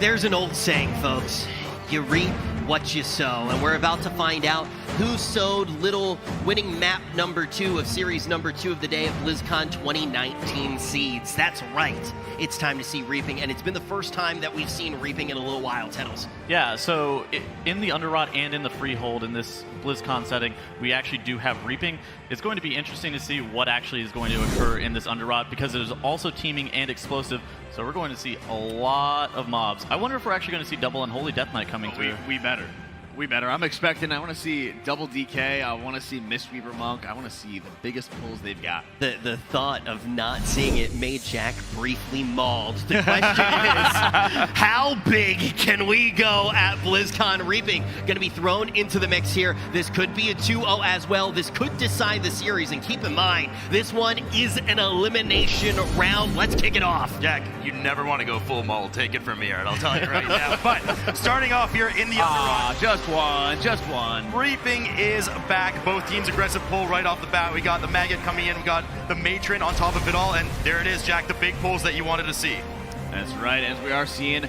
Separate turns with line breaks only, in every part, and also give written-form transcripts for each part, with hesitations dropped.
There's an old saying, folks. You reap what you sow, and we're about to find out who sowed little winning map number 2 of series number 2 of the day of BlizzCon 2019 seeds. That's right. It's time to see reaping, and it's been the first time that we've seen reaping in a little while, Tettles.
Yeah, so in the Underrot and in the Freehold in this BlizzCon setting, we actually do have reaping. It's going to be interesting to see what actually is going to occur in this Underrot because there's also teaming and explosive, so we're going to see a lot of mobs. I wonder if we're actually going to see double Unholy Death Knight coming through.
We better. We better. I'm expecting, I want to see double DK, I want to see Mistweaver Monk, I want to see the biggest pulls they've got.
The thought of not seeing it made Jack briefly mauled. The question is, how big can we go at BlizzCon reaping? Going to be thrown into the mix here. This could be a 2-0 as well. This could decide the series, and keep in mind, this one is an elimination round. Let's kick it off.
Jack, you never want to go full maul. Take it from me, Art. I'll tell you right now. But starting off here in the Underrot.
Just one.
Reaping is back. Both teams aggressive pull right off the bat. We got the Maggot coming in. We got the Matron on top of it all. And there it is, Jack, the big pulls that you wanted to see.
That's right, as we are seeing,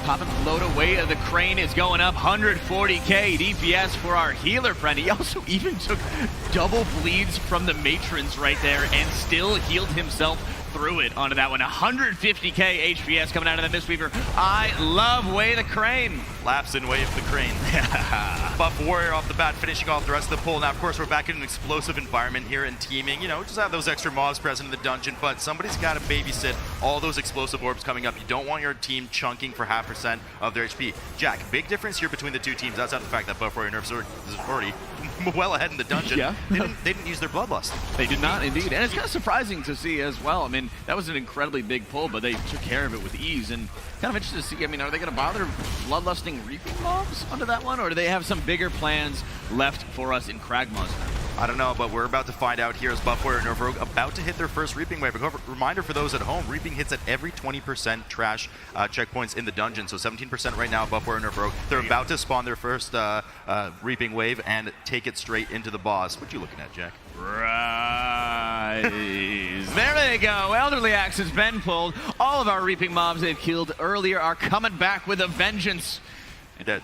popping load away of the Crane is going up, 140k DPS for our healer friend. He also even took double bleeds from the Matrons right there and still healed himself through it onto that one. 150k HPS coming out of the Mistweaver. I love Way the Crane.
Laps in Wave the Crane. Buff Warrior off the bat, finishing off the rest of the pull. Now, of course, we're back in an explosive environment here in teaming. You know, just have those extra mobs present in the dungeon, but somebody's got to babysit all those explosive orbs coming up. You don't want your team chunking for 0.5% of their HP. Jack, big difference here between the two teams outside the fact that Buff Warrior Nerfs is already well ahead in the dungeon.
Yeah.
They didn't use their Bloodlust.
They did not, indeed. And it's kind of surprising to see as well. I mean, that was an incredibly big pull, but they took care of it with ease. And kind of interested to see, I mean, are they going to bother bloodlusting reaping mobs onto that one? Or do they have some bigger plans left for us in Kragma's?
I don't know, but we're about to find out here as Buff Warrior and Nerf Rogue about to hit their first Reaping Wave. A reminder for those at home, Reaping hits at every 20% trash checkpoints in the dungeon, so 17% right now, Buff Warrior and Nerf Rogue. They're about to spawn their first Reaping Wave and take it straight into the boss. What you looking at, Jack?
Rise. There they go. Elderly Axe has been pulled. All of our Reaping mobs they've killed earlier are coming back with a vengeance.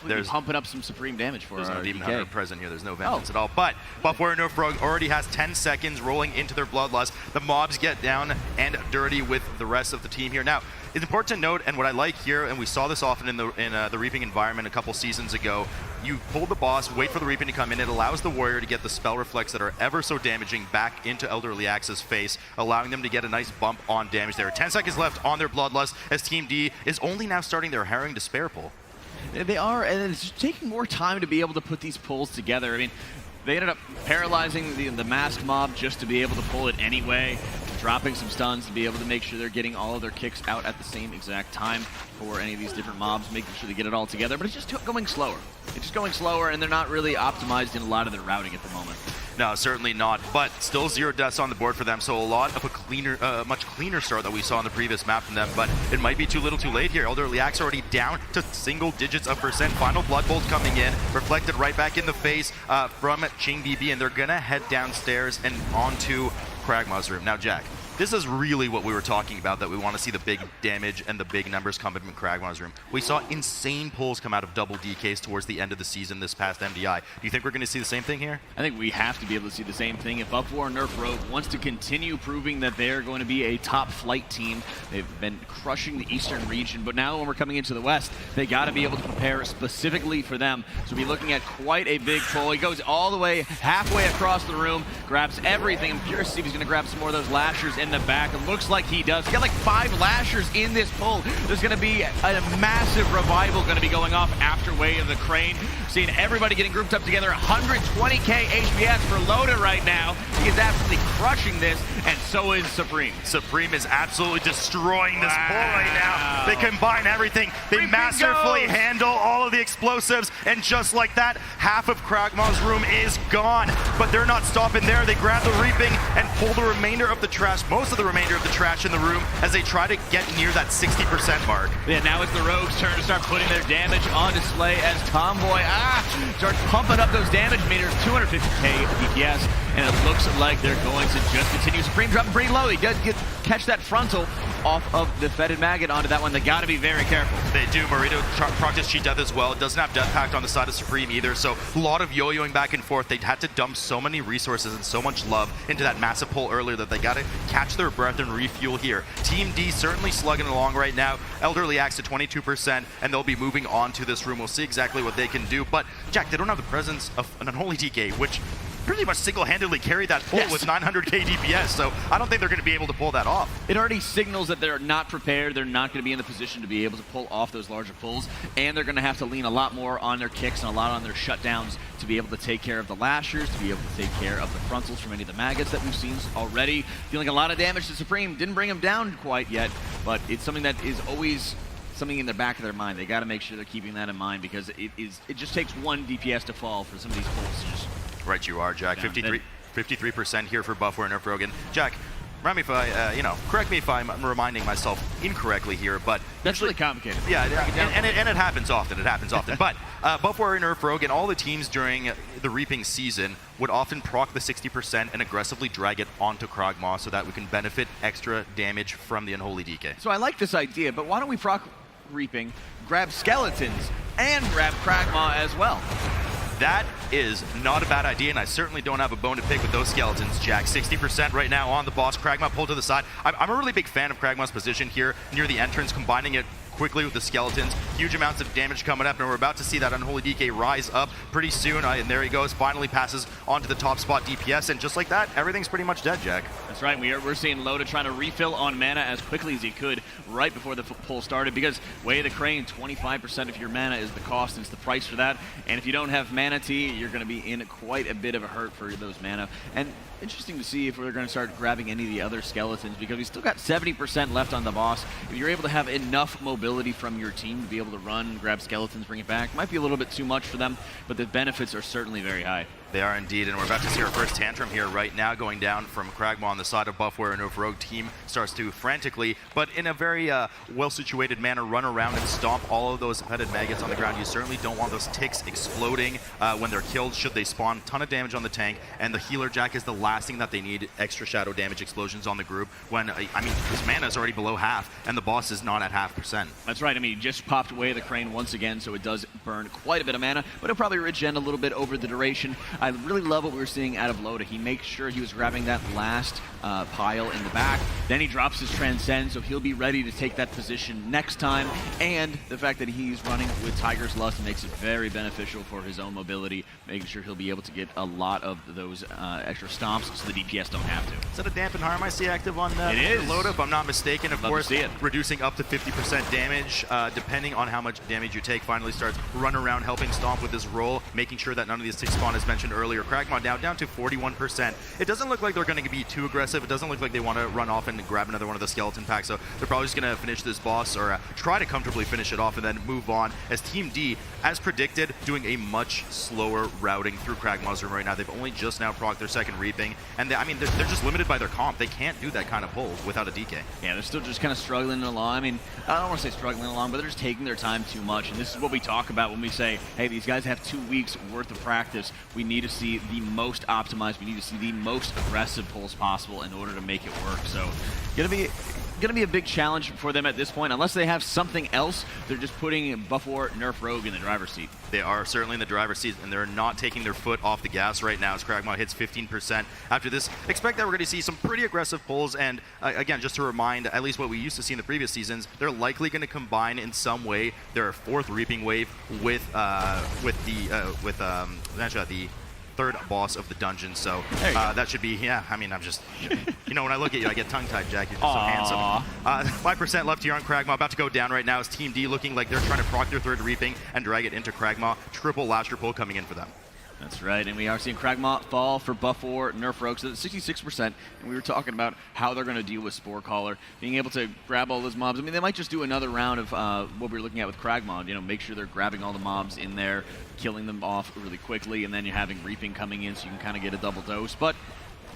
There's pumping up some supreme damage for our
Demon
DK.
Hunter present here. There's no vengeance at all. But Buff Warrior Nerf Rogue already has 10 seconds rolling into their Bloodlust. The mobs get down and dirty with the rest of the team here. Now, it's important to note, and what I like here, and we saw this often in the Reaping environment a couple seasons ago, you pull the boss, wait for the Reaping to come in. It allows the Warrior to get the spell reflects that are ever so damaging back into Elderly Axe's face, allowing them to get a nice bump on damage there. 10 seconds left on their Bloodlust as Team D is only now starting their Harrowing Despair pull.
They are, and it's taking more time to be able to put these pulls together. I mean, they ended up paralyzing the mask mob just to be able to pull it anyway, dropping some stuns to be able to make sure they're getting all of their kicks out at the same exact time for any of these different mobs, making sure they get it all together. But it's just going slower. It's just going slower, and they're not really optimized in a lot of their routing at the moment.
No, certainly not, but still 0 deaths on the board for them, so a lot of a cleaner, much cleaner start that we saw in the previous map from them, but it might be too little too late here. Elderly Axe already down to single digits of percent. Final Blood Bolt coming in, reflected right back in the face from Ching BB, and they're gonna head downstairs and onto Kragma's room. Now, Jack, this is really what we were talking about, that we want to see the big damage and the big numbers come in Kragma's room. We saw insane pulls come out of double DKs towards the end of the season this past MDI. Do you think we're going to see the same thing here?
I think we have to be able to see the same thing. If Buff Warrior Nerf Rogue wants to continue proving that they're going to be a top flight team, they've been crushing the eastern region, but now when we're coming into the west, they got to be able to prepare specifically for them. So we'll be looking at quite a big pull. He goes all the way halfway across the room, grabs everything. I'm curious to see if he's going to grab some more of those lashers in the back. It looks like he does. He's got like 5 lashers in this pull. There's going to be a massive revival going to be going off after Way of the Crane. Seeing everybody getting grouped up together. 120k HPS for Loda right now. He is absolutely crushing this, and so is Supreme.
Supreme is absolutely destroying this pull right now. They combine everything. They
Reaping
masterfully
goes.
handle all of the explosives, and just like that, half of Kragma's room is gone. But they're not stopping there. They grab the Reaping and pull the remainder of the trash, most of the remainder of the trash in the room, as they try to get near that 60% mark.
Yeah, now it's the Rogue's turn to start putting their damage on display as Tomboy starts pumping up those damage meters. 250k DPS and it looks like they're going to just continue. Supreme dropping pretty low. He does catch that frontal off of the Fetid Maggot onto that one. They got to be very careful.
They do. Marito practice cheat death as well. It doesn't have Death Pact on the side of Supreme either, so a lot of yo-yoing back and forth. They had to dump so many resources and so much love into that massive pull earlier that they got to catch their breath and refuel here. Team D certainly slugging along right now. Elderly Axe to 22%, and they'll be moving on to this room. We'll see exactly what they can do, but Jack, they don't have the presence of an Unholy DK, which pretty much single-handedly carried that pull with 900k DPS, so I don't think they're going to be able to pull that off.
It already signals that they're not prepared. They're not going to be in the position to be able to pull off those larger pulls, and they're going to have to lean a lot more on their kicks and a lot on their shutdowns to be able to take care of the lashers, to be able to take care of the frontals from any of the maggots that we've seen already. Dealing a lot of damage to Supreme. Didn't bring him down quite yet, but it's something that is always something in the back of their mind. They got to make sure they're keeping that in mind, because it just takes one DPS to fall for some of these pulls to just...
Right, you are, Jack. 53% here for Buff War and Nerf Rogan. Jack, remind me if I, correct me if I'm reminding myself incorrectly here, but
that's really complicated.
Yeah, and it happens often. It happens often. But Buff War and Nerf Rogan, all the teams during the reaping season would often proc the 60% and aggressively drag it onto Kragmaw so that we can benefit extra damage from the Unholy DK.
So I like this idea, but why don't we proc reaping, grab skeletons, and grab Kragmaw as well?
That is not a bad idea, and I certainly don't have a bone to pick with those skeletons, Jack. 60% right now on the boss. Kragmaw pulled to the side. I'm a really big fan of Kragmaw's position here near the entrance, combining it quickly with the skeletons. Huge amounts of damage coming up, and we're about to see that Unholy DK rise up pretty soon. And there he goes, finally passes onto the top spot DPS, and just like that, everything's pretty much dead, Jack.
That's right. We're seeing Loda trying to refill on mana as quickly as he could right before the pull started, because Way of the Crane, 25% of your mana is the cost, and it's the price for that. And if you don't have Mana Tea, you're going to be in quite a bit of a hurt for those mana. And interesting to see if we're going to start grabbing any of the other skeletons, because we still got 70% left on the boss. If you're able to have enough mobility from your team to be able to run, grab skeletons, bring it back, might be a little bit too much for them, but the benefits are certainly very high.
They are indeed, and we're about to see our first tantrum here right now going down from Kragmaw on the side of Buff War and Nerf Rogue. Team starts to frantically, but in a very well-situated manner, run around and stomp all of those headed maggots on the ground. You certainly don't want those ticks exploding when they're killed, should they spawn. Ton of damage on the tank, and the healer Jack is the last thing that they need. Extra shadow damage explosions on the group when, his mana is already below half, and the boss is not at 0.5%. That's
right. He just popped away the Crane once again, so it does burn quite a bit of mana, but it'll probably regen a little bit over the duration. I really love what we were seeing out of Loda. He makes sure he was grabbing that last pile in the back. Then he drops his Transcend, so he'll be ready to take that position next time. And the fact that he's running with Tiger's Lust makes it very beneficial for his own mobility, making sure he'll be able to get a lot of those extra stomps so the DPS don't have to.
Is that a Dampen Harm I see active on Loda, if I'm not mistaken? Of course, reducing up to 50% damage, depending on how much damage you take. Finally starts run around helping stomp with his roll, making sure that none of these ticks spawn as mentioned earlier. Kragmaw down to 41%. It doesn't look like they're going to be too aggressive. It doesn't look like they want to run off and grab another one of the skeleton packs, so they're probably just going to finish this boss or try to comfortably finish it off and then move on, as Team D, as predicted, doing a much slower routing through Kragmaw's room right now. They've only just now procced their second reaping, and they're just limited by their comp. They can't do that kind of pull without a DK.
Yeah, they're still just kind of struggling along. I don't want to say struggling along, but they're just taking their time too much, and this is what we talk about when we say, hey, these guys have 2 weeks worth of practice. We need to see the most optimized, we need to see the most aggressive pulls possible in order to make it work. So gonna be a big challenge for them at this point. Unless they have something else, they're just putting Buff War, Nerf Rogue in the driver's seat.
They are certainly in the driver's seat, and they're not taking their foot off the gas right now as Kragmaw hits 15%. After this, expect that we're going to see some pretty aggressive pulls, and again, just to remind, at least what we used to see in the previous seasons, they're likely going to combine in some way their 4th reaping wave with the third boss of the dungeon, so that should be, I'm just, when I look at you, I get tongue-tied, Jack. You're just so handsome. 5% left here on Kragmaw, about to go down right now. Is Team D looking like they're trying to proc their 3rd reaping and drag it into Kragmaw. Triple Lasher pull coming in for them.
That's right, and we are seeing Kragmaw fall for Buff War, Nerf Rogue, so 66%, and we were talking about how they're going to deal with Spore Caller, being able to grab all those mobs. They might just do another round of what we were looking at with Kragmaw, make sure they're grabbing all the mobs in there, killing them off really quickly, and then you're having Reaping coming in so you can kind of get a double dose, but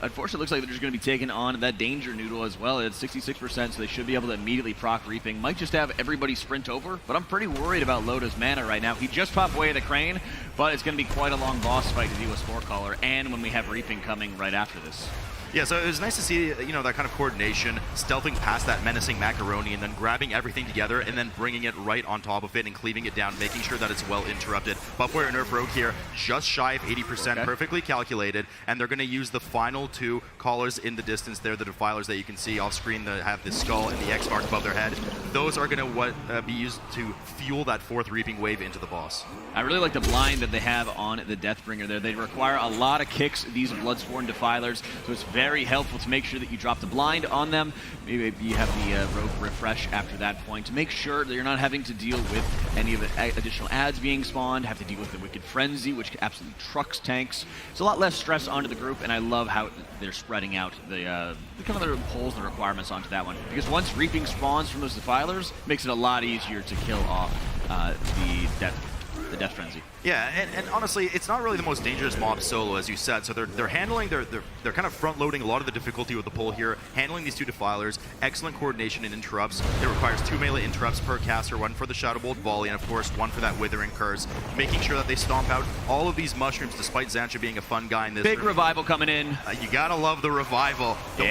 unfortunately, it looks like they're just going to be taking on that Danger Noodle as well. It's 66%, so they should be able to immediately proc Reaping. Might just have everybody sprint over, but I'm pretty worried about Loda's mana right now. He just popped Way of the Crane, but it's going to be quite a long boss fight to deal with Spore Caller, and when we have Reaping coming right after this.
Yeah, so it was nice to see, you know, that kind of coordination, stealthing past that menacing Macaroni and then grabbing everything together and then bringing it right on top of it and cleaving it down, making sure that it's well interrupted. Buff Warrior Nerf Rogue here, just shy of 80%, okay. Perfectly calculated, and they're going to use the final two callers in the distance there, the Defilers that you can see off screen that have the skull and the X mark above their head. Those are going to be used to fuel that fourth Reaping wave into the boss.
I really like the blind that they have on the Deathbringer there. They require a lot of kicks, these Bloodsworn Defilers, so it's very helpful to make sure that you drop the blind on them. Maybe you have the Rogue refresh after that point to make sure that you're not having to deal with any of the additional ads being spawned, have to deal with the Wicked Frenzy, which absolutely trucks tanks. It's a lot less stress onto the group, and I love how they're spreading out the kind of the pulls the requirements onto that one. Because once Reaping spawns from those Defilers, it makes it a lot easier to kill off the Death Frenzy.
Yeah, and honestly, it's not really the most dangerous mob solo, as you said. So they're handling, they're kind of front loading a lot of the difficulty with the pull here, handling these two Defilers, excellent coordination and interrupts. It requires 2 melee interrupts per caster, 1 for the Shadow Bolt volley, and of course 1 for that Withering Curse, making sure that they stomp out all of these mushrooms, despite Xancha being a fun guy in this.
Big revival coming in.
You gotta love the revival. The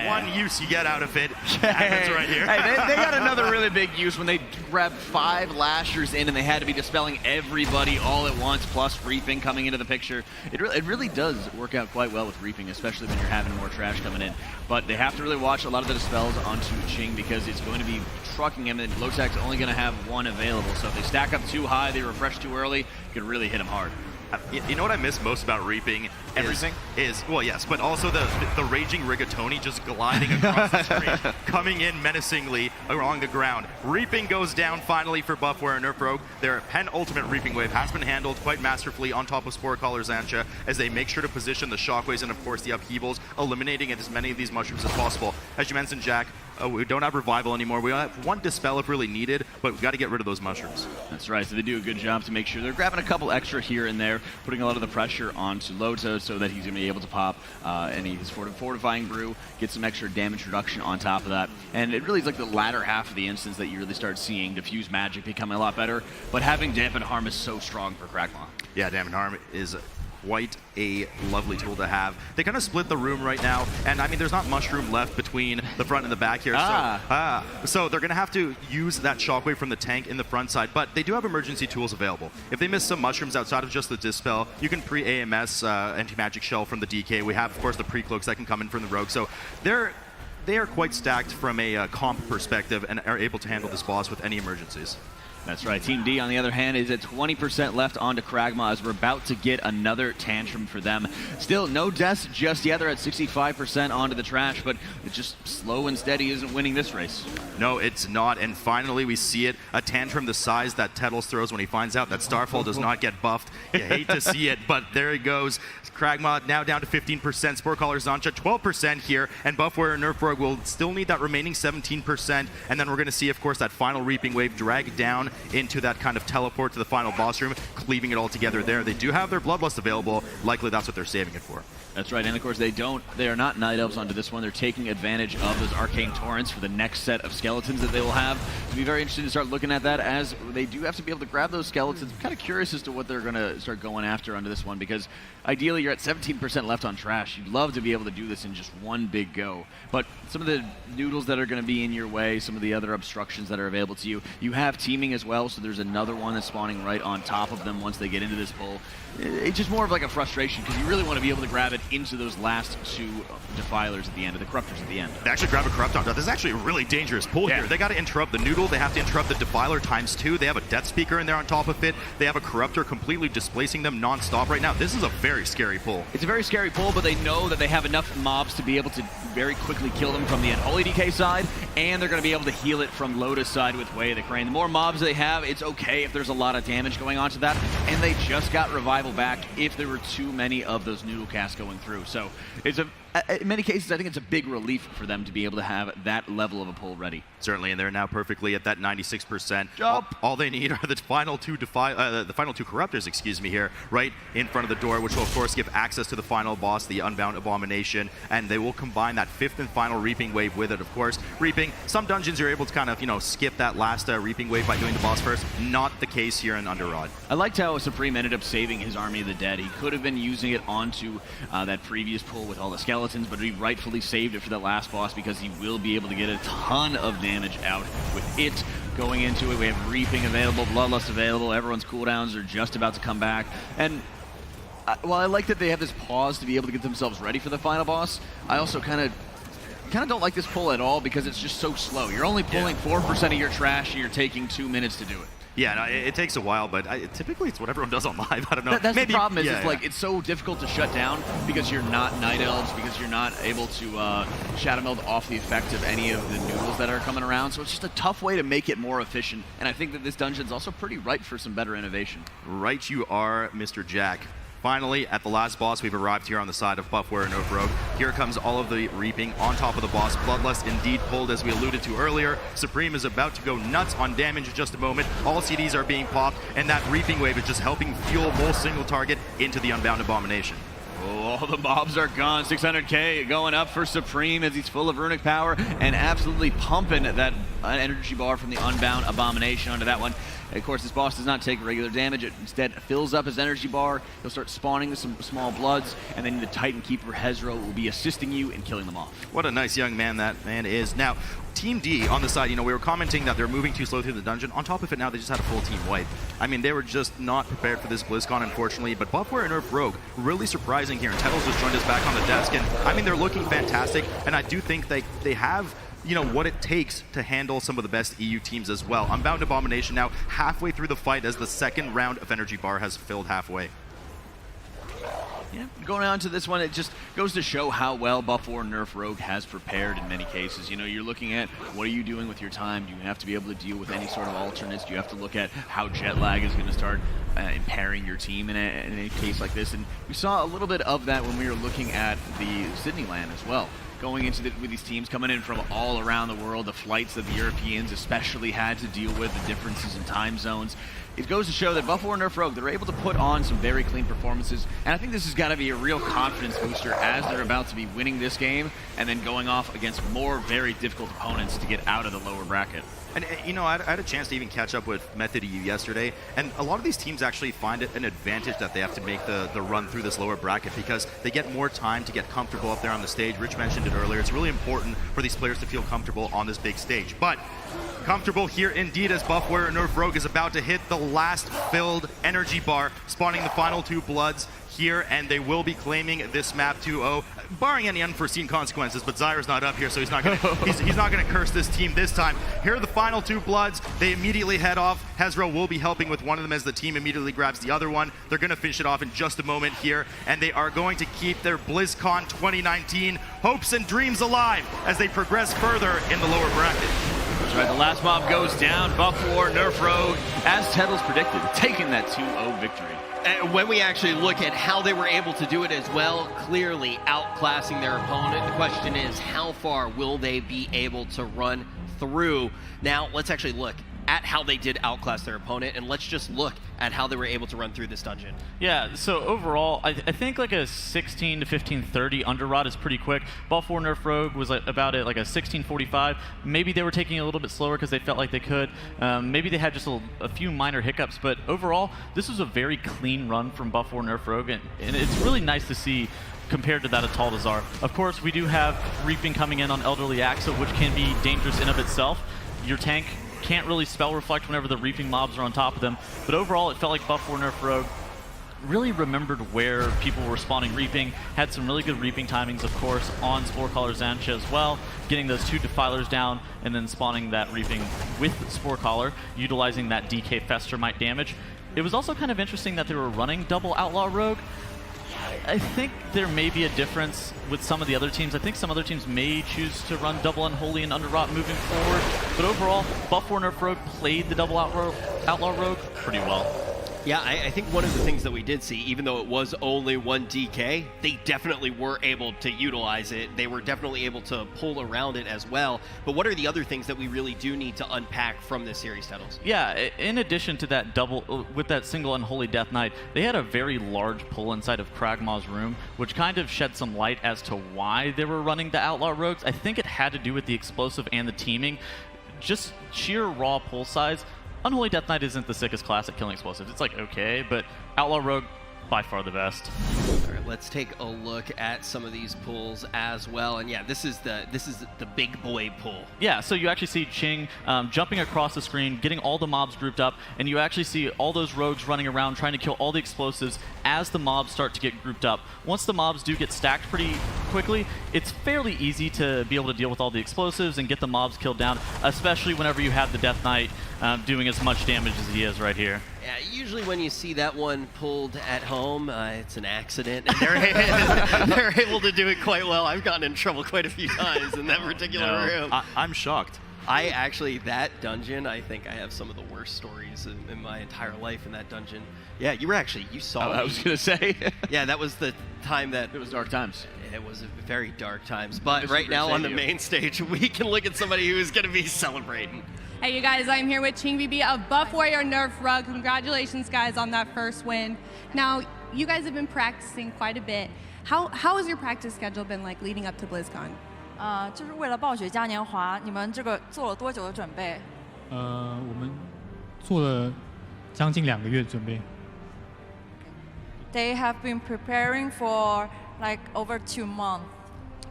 one use you get out of it happens right here.
Hey, they got another really big use when they grabbed 5 Lashers in and they had to be dispelling everybody all at once, plus Reaping coming into the picture. It really does work out quite well with Reaping, especially when you're having more trash coming in. But they have to really watch a lot of the dispels onto Ching because it's going to be trucking him, and Lowtech's only going to have 1 available. So if they stack up too high, they refresh too early, you could really hit him hard.
You know what I miss most about Reaping?
Everything?
Well, yes, but also the raging Rigatoni just gliding across the screen, coming in menacingly along the ground. Reaping goes down finally for Buff Warrior Nerf Rogue. Their penultimate Reaping wave has been handled quite masterfully on top of Spore Caller Xancha as they make sure to position the shockwaves and, of course, the upheavals, eliminating as many of these mushrooms as possible. As you mentioned, Jack, we don't have Revival anymore. We have 1 Dispel if really needed, but we've got to get rid of those mushrooms.
That's right, so they do a good job to make sure they're grabbing a couple extra here and there, putting a lot of the pressure onto Lota so that he's going to be able to pop his Fortifying Brew, get some extra damage reduction on top of that. And it really is like the latter half of the instance that you really start seeing Diffuse Magic becoming a lot better, but having Dampen Harm is so strong for Kragma.
Yeah, Dampen Harm is quite a lovely tool to have. They kind of split the room right now, and I mean, there's not mushroom left between the front and the back here, so they're going to have to use that shockwave from the tank in the front side, but they do have emergency tools available. If they miss some mushrooms outside of just the Dispel, you can pre-AMS Anti-Magic Shell from the DK. We have, of course, the pre-cloaks that can come in from the Rogue, so they are quite stacked from a comp perspective and are able to handle this boss with any emergencies.
That's right. Team D, on the other hand, is at 20% left onto Kragma as we're about to get another tantrum for them. Still, no deaths just yet. They're at 65% onto the trash, but it's just slow and steady isn't winning this race.
No, it's not. And finally, we see it. A tantrum the size that Tettles throws when he finds out that Starfall does not get buffed. You hate to see it, but there he goes. Kragma now down to 15%. Spore Caller Xancha 12% here, and Buff Warrior Nerf Rogue will still need that remaining 17%. And then we're going to see, of course, that final Reaping wave drag down into that kind of teleport to the final boss room, cleaving it all together there. They do have their Bloodlust available. Likely that's what they're saving it for.
That's right, and of course they are not Night Elves onto this one. They're taking advantage of those Arcane Torrents for the next set of skeletons that they will have. It'll be very interesting to start looking at that as they do have to be able to grab those skeletons. I'm kind of curious as to what they're going to start going after onto this one, because ideally you're at 17% left on trash. You'd love to be able to do this in just one big go. But some of the noodles that are going to be in your way, some of the other obstructions that are available to you, you have teaming as well, so there's another one that's spawning right on top of them once they get into this pull. It's just more of like a frustration because you really want to be able to grab it into those last 2 Defilers at the end, or the Corruptors at the end.
They actually grab a Corrupt on top. This is actually a really dangerous pull here. They got to interrupt the Noodle. They have to interrupt the Defiler ×2. They have a Death Speaker in there on top of it. They have a Corruptor completely displacing them non-stop right now. This is a very scary pull.
It's a very scary pull, but they know that they have enough mobs to be able to very quickly kill them from the Unholy DK side and they're going to be able to heal it from Lotus side with Way of the Crane. The more mobs they have, it's okay if there's a lot of damage going on to that, and they just got Revival back if there were too many of those noodle casts going through. So it's in many cases, I think it's a big relief for them to be able to have that level of a pull ready.
Certainly, and they're now perfectly at that 96%.
Jump.
All they need are the final two corruptors, excuse me, here, right in front of the door, which will of course give access to the final boss, the Unbound Abomination, and they will combine that 5th and final Reaping Wave with it. Of course, Reaping, some dungeons you're able to kind of, you know, skip that last Reaping Wave by doing the boss first. Not the case here in Underrot.
I liked how Supreme ended up saving his Army of the Dead. He could have been using it onto that previous pull with all the skeletons, but he rightfully saved it for the last boss because he will be able to get a ton of damage out with it going into it. We have Reaping available, Bloodlust available, everyone's cooldowns are just about to come back. And while I like that they have this pause to be able to get themselves ready for the final boss, I also kind of don't like this pull at all because it's just so slow. You're only pulling 4% of your trash and you're taking 2 minutes to do it.
Yeah, no, it takes a while, but typically it's what everyone does on live. I don't know.
That's
Maybe,
the problem is,
yeah,
it's like it's so difficult to shut down because you're not Night Elves, because you're not able to Shadow Meld off the effect of any of the noodles that are coming around. So it's just a tough way to make it more efficient. And I think that this dungeon's also pretty ripe for some better innovation.
Right you are, Mr. Jack. Finally, at the last boss, we've arrived here on the side of Buffware and Nerf Rogue. Here comes all of the Reaping on top of the boss. Bloodlust indeed pulled, as we alluded to earlier. Supreme is about to go nuts on damage in just a moment. All CDs are being popped, and that Reaping Wave is just helping fuel more single target into the Unbound Abomination.
Oh, all the mobs are gone. 600k going up for Supreme as he's full of runic power and absolutely pumping that energy bar from the Unbound Abomination onto that one. And of course, this boss does not take regular damage. It instead fills up his energy bar. He'll start spawning some small bloods, and then the Titan Keeper Hezro will be assisting you in killing them off.
What a nice young man that man is. Now, Team D on the side, you know, we were commenting that they're moving too slow through the dungeon. On top of it now, they just had a full team wipe. I mean, they were just not prepared for this BlizzCon, unfortunately, but Buffware and Nerf Rogue, really surprising here. And Tettles just joined us back on the desk, and I mean, they're looking fantastic, and I do think they have, you know, what it takes to handle some of the best EU teams as well. Unbound Abomination now halfway through the fight as the second round of energy bar has filled halfway.
Yeah, going on to this one, it just goes to show how well Buffware Nerf Rogue has prepared in many cases. You know, you're looking at what are you doing with your time? Do you have to be able to deal with any sort of alternates? Do you have to look at how jet lag is going to start impairing your team in a case like this? And we saw a little bit of that when we were looking at the Sydney LAN as well. Going into with these teams coming in from all around the world, the flights that the Europeans especially had to deal with, the differences in time zones. It goes to show that Buffware Nerf Rogue, they're able to put on some very clean performances, and I think this has got to be a real confidence booster as they're about to be winning this game and then going off against more very difficult opponents to get out of the lower bracket.
And, you know, I had a chance to even catch up with Method EU yesterday, and a lot of these teams actually find it an advantage that they have to make the run through this lower bracket because they get more time to get comfortable up there on the stage. Rich mentioned it earlier. It's really important for these players to feel comfortable on this big stage. But comfortable here indeed as Buffware and Nerf Rogue is about to hit the last filled energy bar, spawning the final two bloods here, and they will be claiming this map 2-0, barring any unforeseen consequences, but Zyra's not up here, so he's not gonna he's not gonna curse this team this time. Here are the final two bloods. They immediately head off. Hezro will be helping with one of them as the team immediately grabs the other one. They're gonna finish it off in just a moment here, and they are going to keep their BlizzCon 2019 hopes and dreams alive as they progress further in the lower bracket.
That's right, the last mob goes down. Buffware, Nerf Rogue, as Tettles predicted, taking that 2-0 victory.
When we actually look at how they were able to do it as well, clearly outclassing their opponent, the question is how far will they be able to run through? Now, let's actually look at how they did outclass their opponent, and let's just look at how they were able to run through this dungeon.
Yeah, so overall, I think like a 16 to 15:30 Underrot is pretty quick. Buffware Nerf Rogue was about it, like a 16:45. Maybe they were taking it a little bit slower because they felt like they could. Maybe they had just a few minor hiccups, but overall, this was a very clean run from Buffware Nerf Rogue, and it's really nice to see compared to that of Taldazar. Of course, we do have Reaping coming in on Elderly Axo, which can be dangerous in of itself. Your tank can't really spell reflect whenever the Reaping mobs are on top of them, but overall it felt like Buffware Nerf Rogue really remembered where people were spawning Reaping, had some really good Reaping timings, of course, on Sporecaller Zancha as well, getting those two Defilers down and then spawning that Reaping with Sporecaller, utilizing that DK Festermite damage. It was also kind of interesting that they were running double Outlaw Rogue. I think there may be a difference with some of the other teams. I think some other teams may choose to run double Unholy and Underrot moving forward. But overall, Buff War Nerf Rogue played the double Outlaw Rogue pretty well.
Yeah, I think one of the things that we did see, even though it was only one DK, they definitely were able to utilize it. They were definitely able to pull around it as well. But what are the other things that we really do need to unpack from this series titles?
Yeah, in addition to that double, with that single Unholy Death Knight, they had a very large pull inside of Kragmaw's room, which kind of shed some light as to why they were running the Outlaw Rogues. I think it had to do with the explosive and the teaming. Just sheer raw pull size. Unholy Death Knight isn't the sickest class at killing explosives. It's like okay, but Outlaw Rogue, by far the best.
All right, let's take a look at some of these pulls as well. And yeah, this is the big boy pull.
Yeah, so you actually see Ching jumping across the screen, getting all the mobs grouped up, and you actually see all those rogues running around trying to kill all the explosives as the mobs start to get grouped up. Once the mobs do get stacked pretty quickly, it's fairly easy to be able to deal with all the explosives and get the mobs killed down, especially whenever you have the Death Knight doing as much damage as he is right here.
Yeah, usually when you see that one pulled at home, it's an accident, and they're able to do it quite well. I've gotten in trouble quite a few times in that particular room.
I'm shocked.
I actually, that dungeon, I think I have some of the worst stories in my entire life in that dungeon. Yeah, you saw me.
I was going to say.
Yeah, that was the time that...
It was dark times.
It was very dark times. But right now on the main stage, we can look at somebody who is going to be celebrating.
Hey you guys, I'm here with Ching BB of Buff Warrior Nerf Rogue. Congratulations guys on that first win. Now, you guys have been practicing quite a bit. How has your practice schedule been like leading up to BlizzCon?
就是为了暴雪嘉年华，你们这个做了多久的准备？
我们做了将近2个月准备。
They have been preparing for like over 2 months.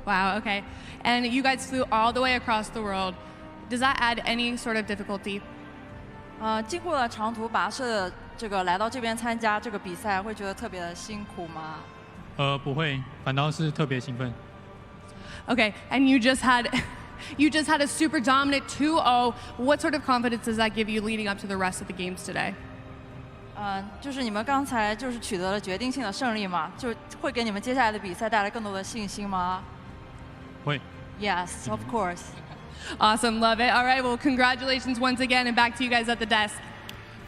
Wow, okay. And you guys flew all the way across the world. Does that add any sort of difficulty?
经过了长途跋涉的这个来到这边参加这个比赛，会觉得特别的辛苦吗？
不会，反倒是特别兴奋。
Okay, and you just had a super dominant 2-0. What sort of confidence does that give you leading up to the rest of the games today?
就是你们刚才就是取得了决定性的胜利嘛，就会给你们接下来的比赛带来更多的信心吗？
会。
Yes, of course.
Awesome, love it. All right, well, congratulations once again, and back to you guys at the desk.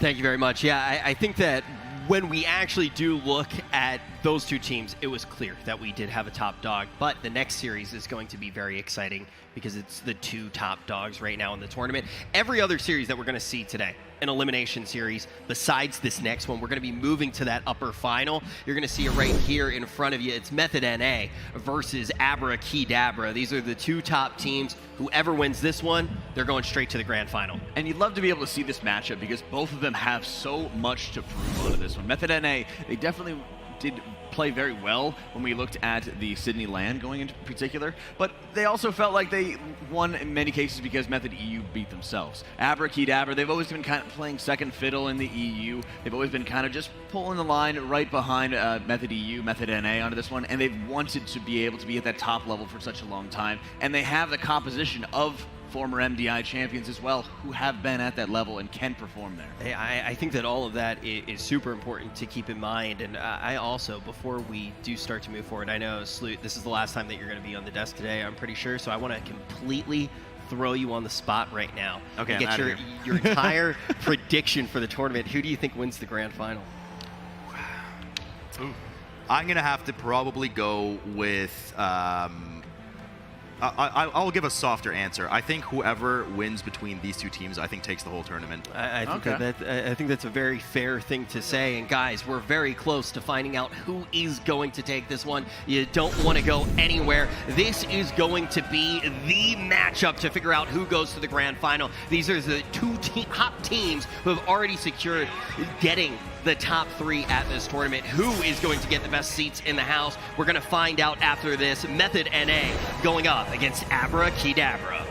Thank you very much. Yeah, I think that when we actually do look at those two teams, it was clear that we did have a top dog, but the next series is going to be very exciting because it's the two top dogs right now in the tournament. Every other series that we're going to see today, an elimination series, besides this next one, we're going to be moving to that upper final. You're going to see it right here in front of you. It's Method NA versus Abracadabra. These are the two top teams. Whoever wins this one, they're going straight to the grand final.
And you'd love to be able to see this matchup because both of them have so much to prove out of this one. Method NA, they definitely did play very well when we looked at the Sydney LAN going into particular, but they also felt like they won in many cases because Method EU beat themselves. Abracadabra, they've always been kind of playing second fiddle in the EU. They've always been kind of just pulling the line right behind Method EU, Method NA onto this one, and they've wanted to be able to be at that top level for such a long time, and they have the composition of former MDI champions as well who have been at that level and can perform there.
I think that all of that is super important to keep in mind, and I also, before we do start to move forward, I know, Sloot, this is the last time that you're going to be on the desk today, I'm pretty sure, so I want to completely throw you on the spot right now.
Okay,
and get your entire prediction for the tournament. Who do you think wins the grand final?
Ooh. I'm going to have to probably go with... I'll give a softer answer. I think whoever wins between these two teams, I think takes the whole tournament.
I think that's a very fair thing to say. And guys, we're very close to finding out who is going to take this one. You don't want to go anywhere. This is going to be the matchup to figure out who goes to the grand final. These are the two top teams who have already secured getting the top 3 at this tournament. Who is going to get the best seats in the house? We're going to find out after this. Method NA going up against Abracadabra.